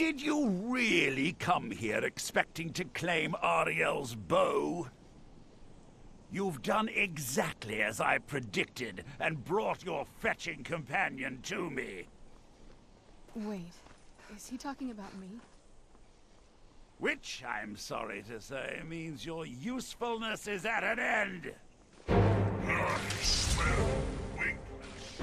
Did you really come here expecting to claim Auriels' bow? You've done exactly as I predicted, and brought your fetching companion to me. Wait, is he talking about me? Which, I'm sorry to say, means your usefulness is at an end. I smell weakness.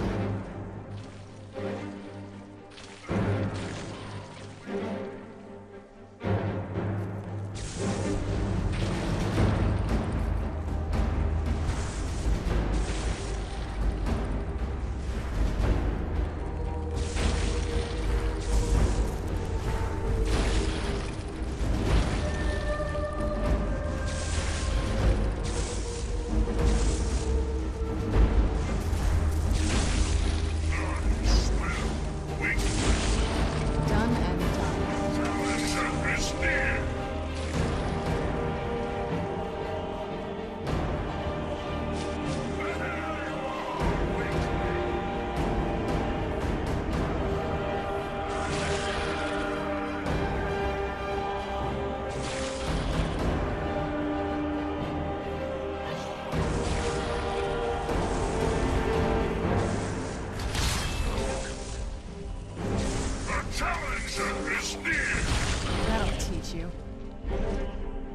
That'll teach you.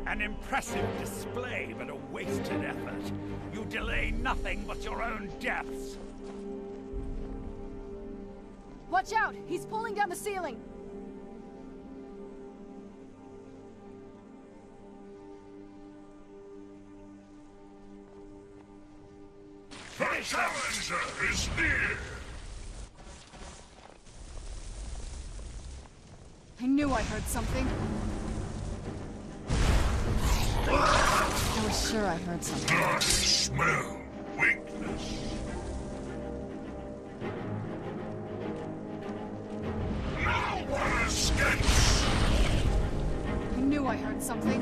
An impressive display, but a wasted effort. You delay nothing but your own deaths. Watch out! He's pulling down the ceiling! The challenger is near! I knew I heard something. I was sure I heard something. I smell weakness. No one escapes! I knew I heard something.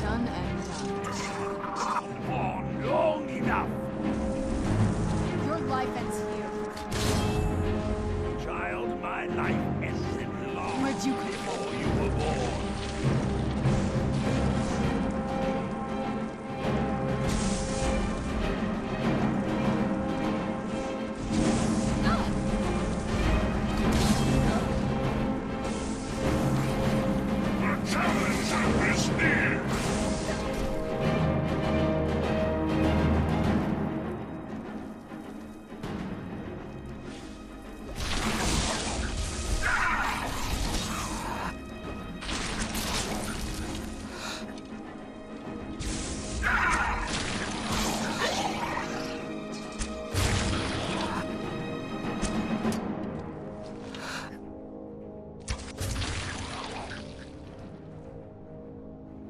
Done and done. Come on, long enough. Your life ends here. Child, my life ended long Where'd you come before you were born. The challenger is near!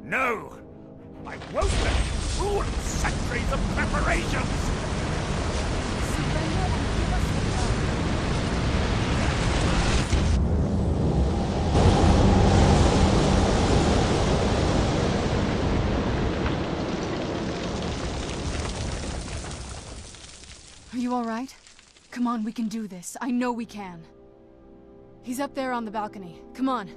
No! I won't let you ruin centuries of preparations! Surrender and give us the power. Are you all right? Come on, we can do this. I know we can. He's up there on the balcony. Come on.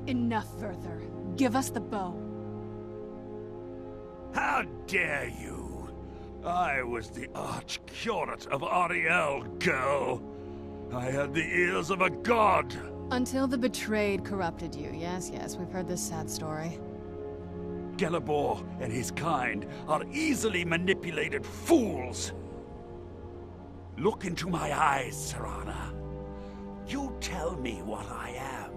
Enough, Werther. Give us the bow. How dare you! I was the arch-curate of Auriel, girl. I had the ears of a god. Until the betrayed corrupted you. Yes, yes, we've heard this sad story. Gelibor and his kind are easily manipulated fools. Look into my eyes, Serana. You tell me what I am.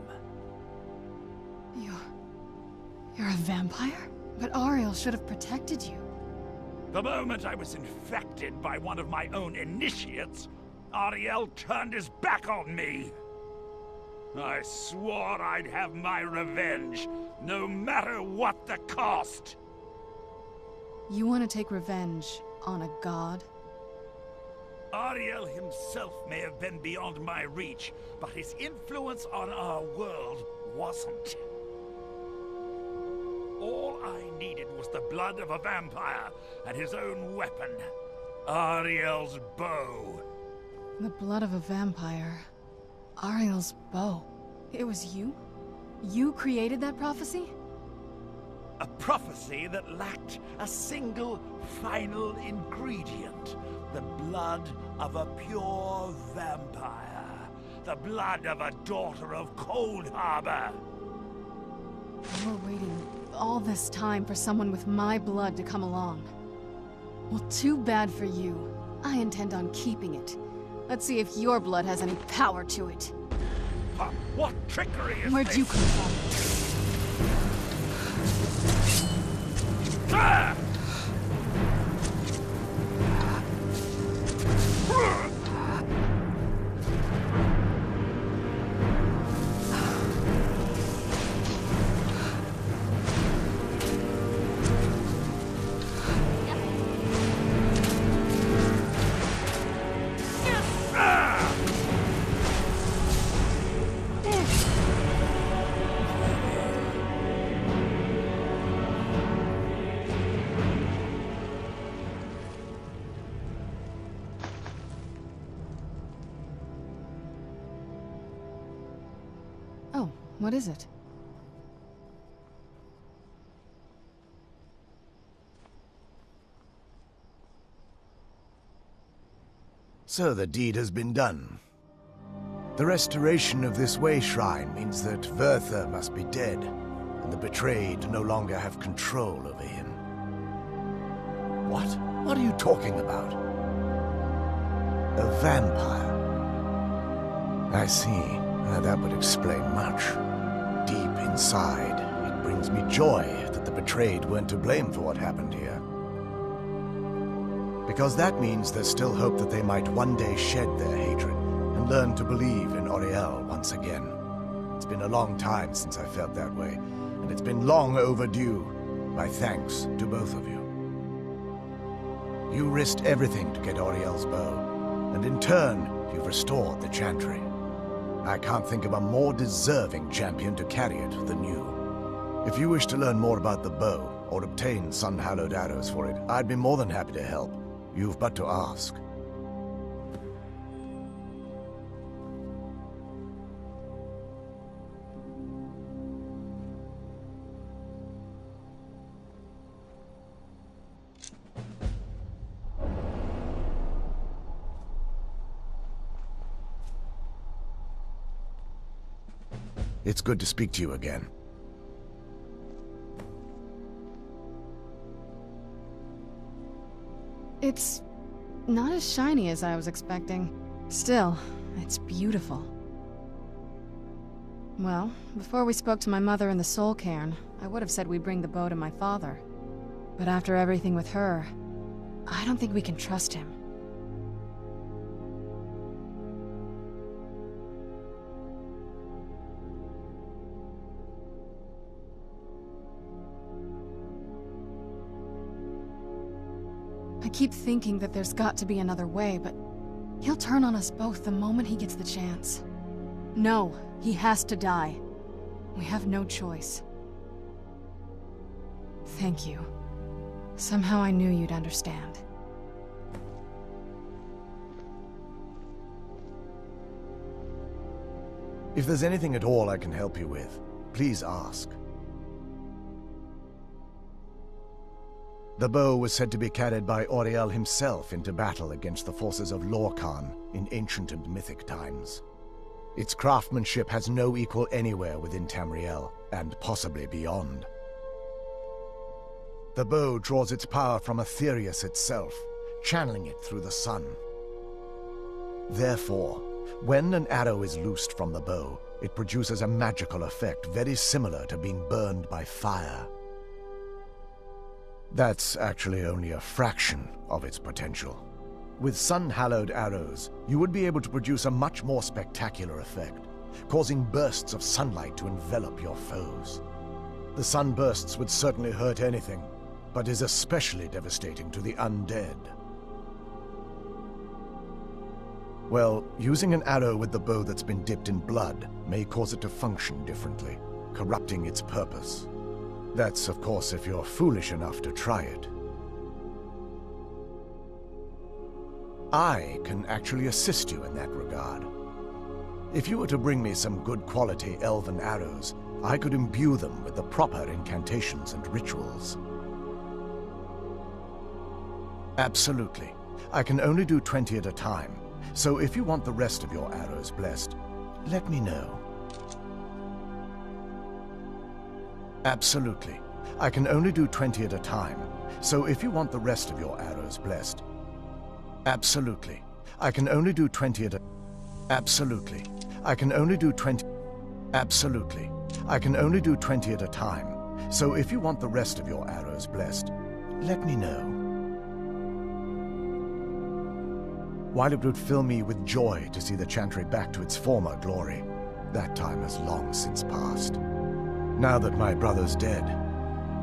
You're a vampire? But Auriel should have protected you. The moment I was infected by one of my own initiates, Auriel turned his back on me. I swore I'd have my revenge, no matter what the cost. You want to take revenge on a god? Auriel himself may have been beyond my reach, but his influence on our world wasn't. All I needed was the blood of a vampire and his own weapon, Auriel's bow. The blood of a vampire. Auriel's bow. It was you? You created that prophecy? A prophecy that lacked a single final ingredient. The blood of a pure vampire. The blood of a daughter of Cold Harbor. You were waiting all this time for someone with my blood to come along. Well, too bad for you. I intend on keeping it. Let's see if your blood has any power to it. What trickery is Where'd this? you come from? Ah! Oh, what is it? So the deed has been done. The restoration of this way shrine means that Verther must be dead, and the betrayed no longer have control over him. What? What are you talking about? A vampire. I see. That would explain much. Deep inside, it brings me joy that the betrayed weren't to blame for what happened here. Because that means there's still hope that they might one day shed their hatred and learn to believe in Auriel once again. It's been a long time since I felt that way, and it's been long overdue. My thanks to both of you. You risked everything to get Auriel's bow, and in turn, you've restored the Chantry. I can't think of a more deserving champion to carry it than you. If you wish to learn more about the bow, or obtain sun-hallowed arrows for it, I'd be more than happy to help. You've but to ask. It's good to speak to you again. It's not as shiny as I was expecting. Still, it's beautiful. Well, before we spoke to my mother in the Soul Cairn, I would have said we'd bring the bow to my father. But after everything with her, I don't think we can trust him. I keep thinking that there's got to be another way, but he'll turn on us both the moment he gets the chance. No, he has to die. We have no choice. Thank you. Somehow I knew you'd understand. If there's anything at all I can help you with, please ask. The bow was said to be carried by Auriel himself into battle against the forces of Lorcan in ancient and mythic times. Its craftsmanship has no equal anywhere within Tamriel, and possibly beyond. The bow draws its power from Aetherius itself, channeling it through the sun. Therefore, when an arrow is loosed from the bow, it produces a magical effect very similar to being burned by fire. That's actually only a fraction of its potential. With sun-hallowed arrows, you would be able to produce a much more spectacular effect, causing bursts of sunlight to envelop your foes. The sunbursts would certainly hurt anything, but is especially devastating to the undead. Well, using an arrow with the bow that's been dipped in blood may cause it to function differently, corrupting its purpose. That's, of course, if you're foolish enough to try it. I can actually assist you in that regard. If you were to bring me some good quality elven arrows, I could imbue them with the proper incantations and rituals. Absolutely. I can only do 20 at a time, so if you want the rest of your arrows blessed, let me know. Absolutely. I can only do 20 at a time, so if you want the rest of your arrows blessed... Absolutely. I can only do 20 at a... Absolutely. I can only do 20... Absolutely. I can only do 20 at a time, so if you want the rest of your arrows blessed, let me know. While it would fill me with joy to see the Chantry back to its former glory, that time has long since passed. Now that my brother's dead,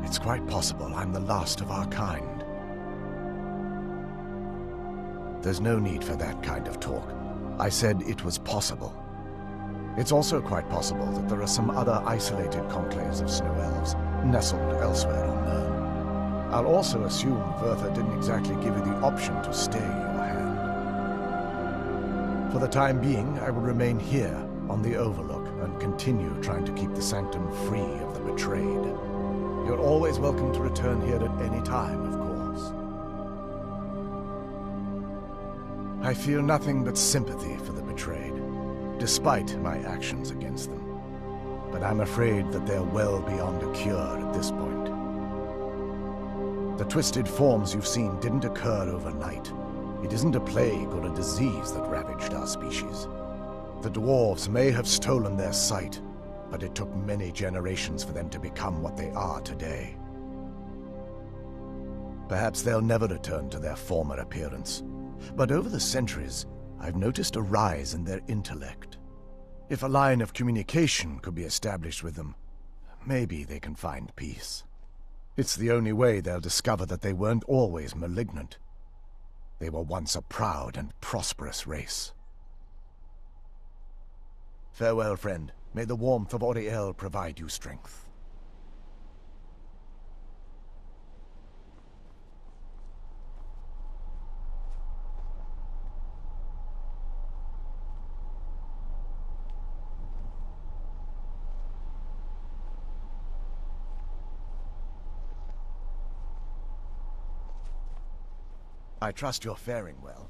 it's quite possible I'm the last of our kind. There's no need for that kind of talk. I said it was possible. It's also quite possible that there are some other isolated conclaves of snow elves, nestled elsewhere unknown. I'll also assume Vertha didn't exactly give you the option to stay your hand. For the time being, I will remain here on the Overlook and continue trying to keep the Sanctum free of the betrayed. You're always welcome to return here at any time, of course. I feel nothing but sympathy for the betrayed, despite my actions against them. But I'm afraid that they're well beyond a cure at this point. The twisted forms you've seen didn't occur overnight. It isn't a plague or a disease that ravaged our species. The dwarves may have stolen their sight, but it took many generations for them to become what they are today. Perhaps they'll never return to their former appearance, but over the centuries, I've noticed a rise in their intellect. If a line of communication could be established with them, maybe they can find peace. It's the only way they'll discover that they weren't always malignant. They were once a proud and prosperous race. Farewell, friend. May the warmth of Auriel provide you strength. I trust you're faring well.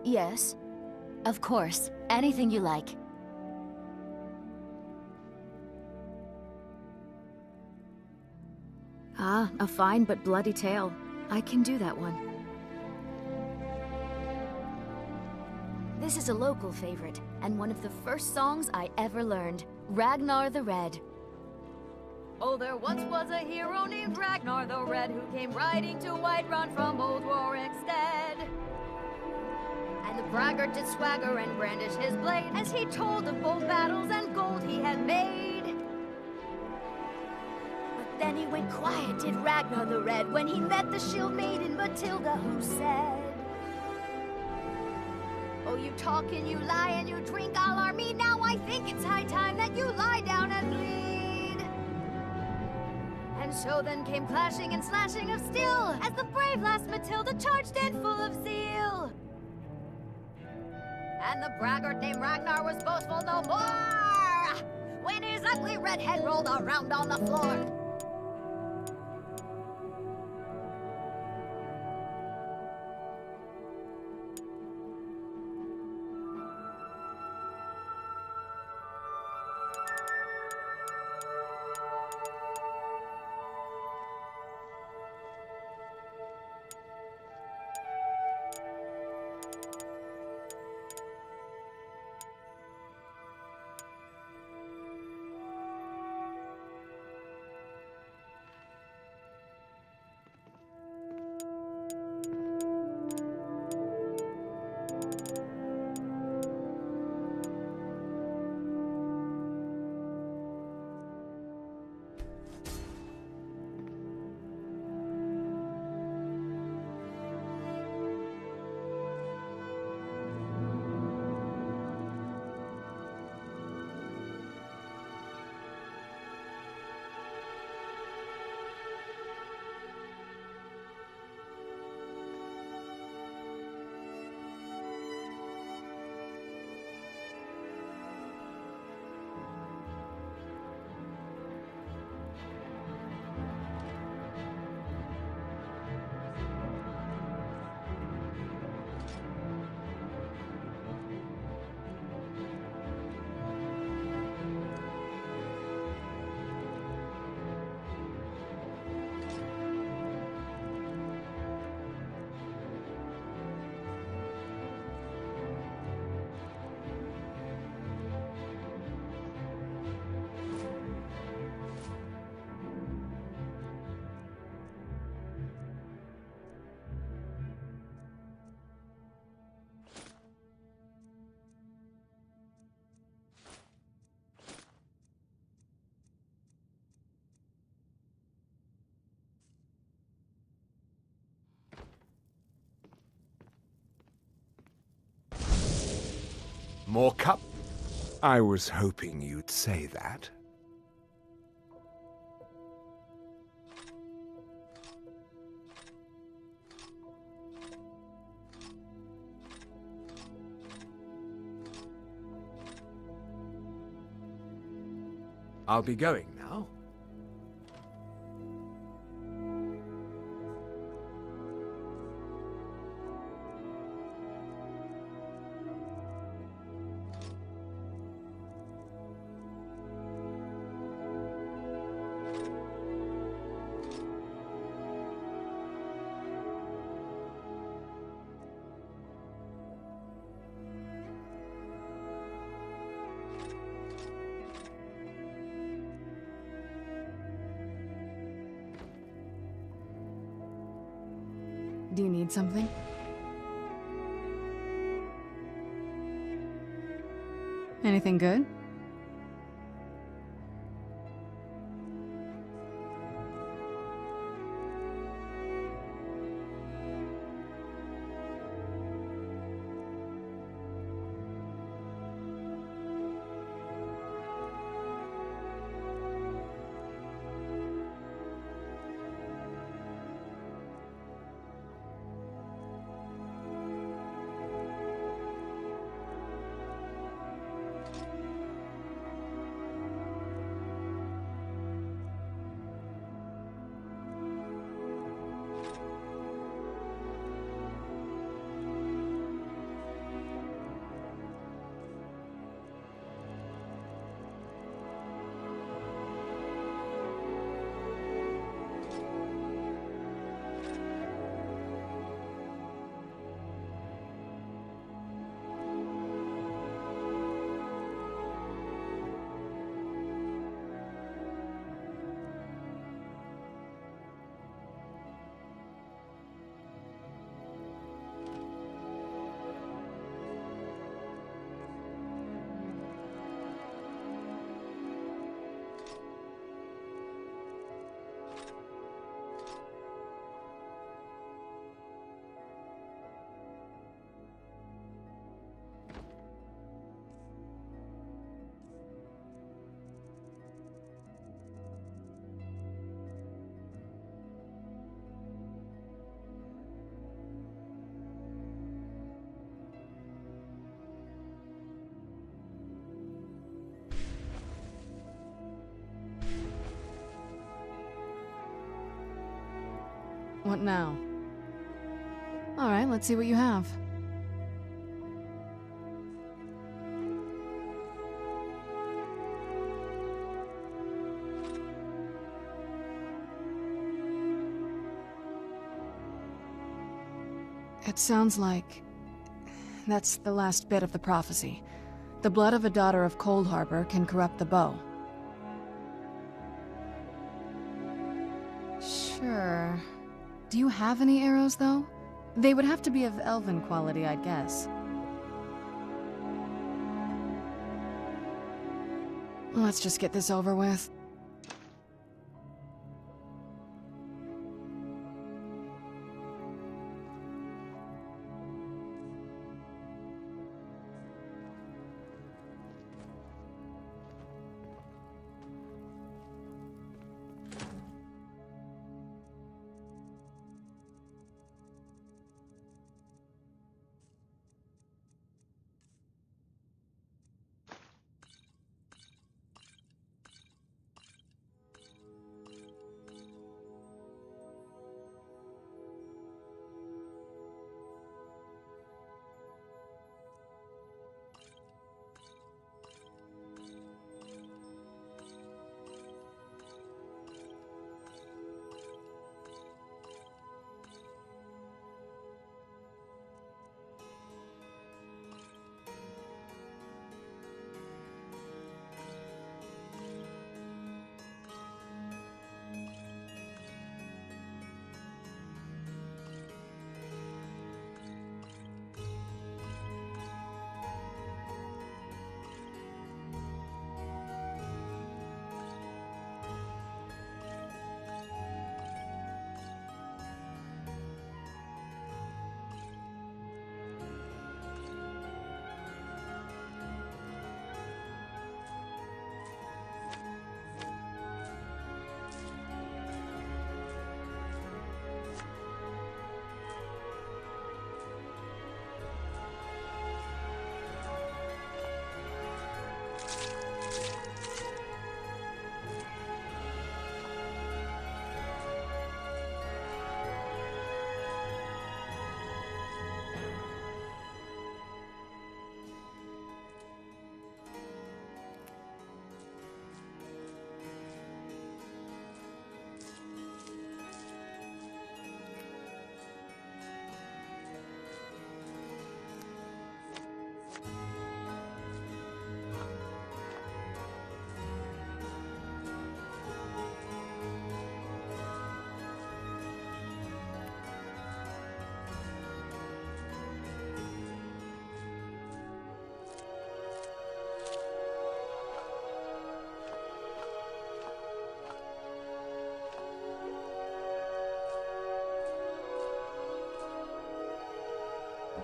Yes. Of course. Anything you like. Ah, a fine but bloody tale. I can do that one. This is a local favorite, and one of the first songs I ever learned. Ragnar the Red. Oh, there once was a hero named Ragnar the Red who came riding to Whiterun from old Rorikstead. And the braggart did swagger and brandish his blade as he told of bold battles and gold he had made. But then he went quiet, did Ragnar the Red, when he met the shield maiden Matilda, who said, "Oh, you talk and you lie and you drink all me. Now I think it's high time that you lie down and bleed." And so then came clashing and slashing of steel as the brave lass Matilda charged in full of zeal. And the braggart named Ragnar was boastful no more when his ugly red head rolled around on the floor. More cup? I was hoping you'd say that. I'll be going now. Do you need something? Anything good? What now? Alright, let's see what you have. It sounds like... that's the last bit of the prophecy. The blood of a daughter of Cold Harbor can corrupt the bow. Sure. Do you have any arrows, though? They would have to be of elven quality, I'd guess. Let's just get this over with.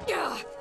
Ugh!